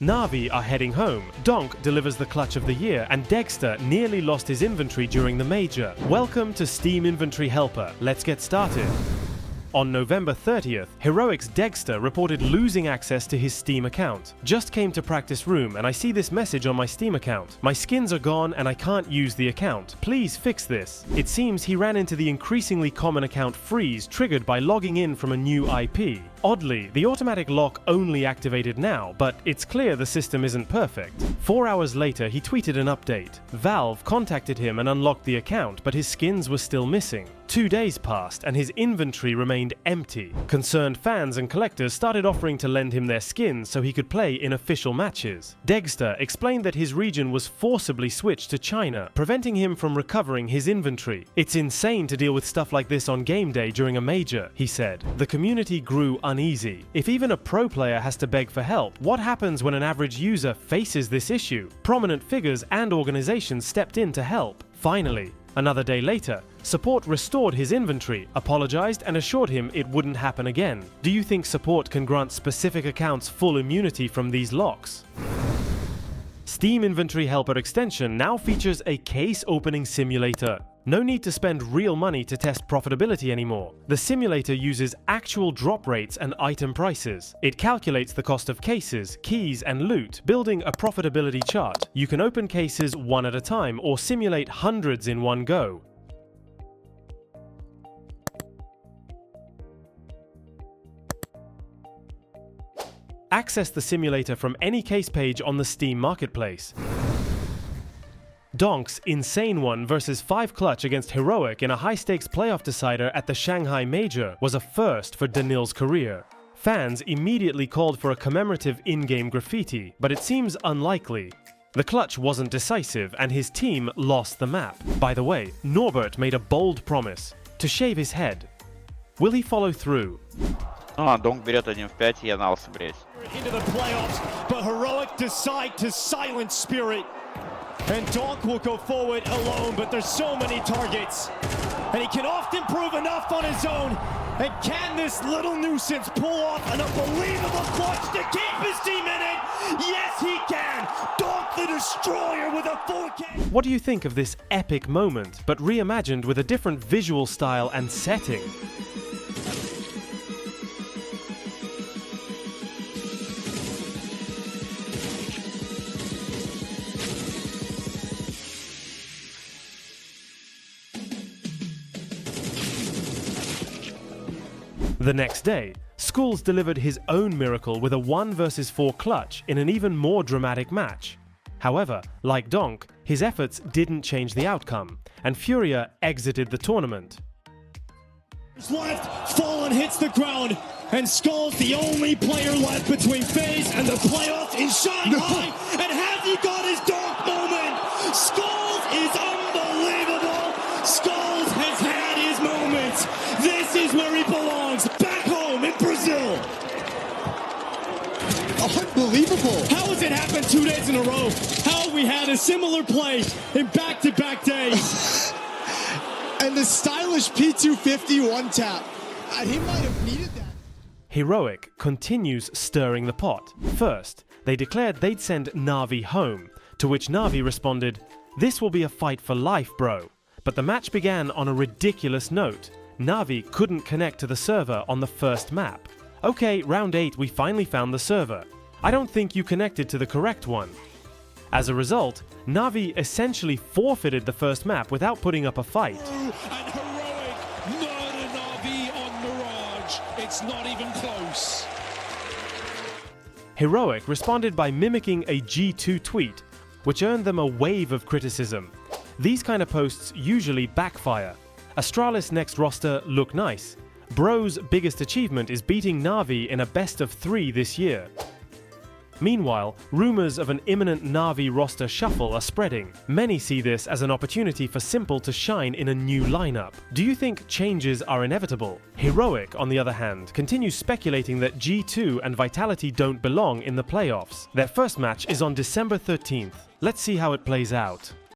Na'Vi are heading home, Donk delivers the clutch of the year, and Degster nearly lost his inventory during the Major. Welcome to Steam Inventory Helper. Let's get started. On November 30th, Heroic's Degster reported losing access to his Steam account. Just came to practice room and I see this message on my Steam account. My skins are gone and I can't use the account. Please fix this. It seems he ran into the increasingly common account freeze triggered by logging in from a new IP. Oddly, the automatic lock only activated now, but it's clear the system isn't perfect. 4 hours later, he tweeted an update. Valve contacted him and unlocked the account, but his skins were still missing. 2 days passed and his inventory remained empty. Concerned fans and collectors started offering to lend him their skins so he could play in official matches. Degster explained that his region was forcibly switched to China, preventing him from recovering his inventory. It's insane to deal with stuff like this on game day during a major, he said. The community grew uneasy. If even a pro player has to beg for help, what happens when an average user faces this issue? Prominent figures and organizations stepped in to help. Finally, another day later, support restored his inventory, apologized and assured him it wouldn't happen again. Do you think support can grant specific accounts full immunity from these locks? Steam Inventory Helper extension now features a case opening simulator. No need to spend real money to test profitability anymore. The simulator uses actual drop rates and item prices. It calculates the cost of cases, keys, and loot, building a profitability chart. You can open cases one at a time or simulate hundreds in one go. Access the simulator from any case page on the Steam marketplace. Donk's insane 1 vs 5 clutch against Heroic in a high-stakes playoff decider at the Shanghai Major was a first for Danil's career. Fans immediately called for a commemorative in-game graffiti, but it seems unlikely. The clutch wasn't decisive and his team lost the map. By the way, Norbert made a bold promise to shave his head. Will he follow through? Donk берет 1 в 5 и аналсы, блять. Into the playoffs, but Heroic decide to silence Spirit. And Donk will go forward alone, but there's so many targets. And he can often prove enough on his own. And can this little nuisance pull off an unbelievable clutch to keep his team in it? Yes, he can! Donk the Destroyer with a 4K! What do you think of this epic moment, but reimagined with a different visual style and setting? The next day, Skullz delivered his own miracle with a 1 vs 4 clutch in an even more dramatic match. However, like Donk, his efforts didn't change the outcome, and Furia exited the tournament. Left, Fallen hits the ground, and Skullz the only player left between FaZe and the playoffs in Shanghai, and has he got his Donk moment? Skullz is unbelievable! Skullz has had his moments! This is where he belongs, back home in Brazil! Unbelievable! How has it happened 2 days in a row? How have we had a similar play in back-to-back days? And the stylish P250 one-tap. He might have needed that. Heroic continues stirring the pot. First, they declared they'd send Na'Vi home, to which Na'Vi responded, "This will be a fight for life, bro." But the match began on a ridiculous note. Na'Vi couldn't connect to the server on the first map. Okay, round 8 we finally found the server. I don't think you connected to the correct one. As a result, Na'Vi essentially forfeited the first map without putting up a fight. And Heroic murder Na'Vi on Mirage. It's not even close. Heroic responded by mimicking a G2 tweet, which earned them a wave of criticism. These kind of posts usually backfire. Astralis next roster look nice. Bro's biggest achievement is beating Na'Vi in a best of 3 this year. Meanwhile, rumors of an imminent Na'Vi roster shuffle are spreading. Many see this as an opportunity for Simple to shine in a new lineup. Do you think changes are inevitable? Heroic, on the other hand, continues speculating that G2 and Vitality don't belong in the playoffs. Their first match is on December 13th. Let's see how it plays out.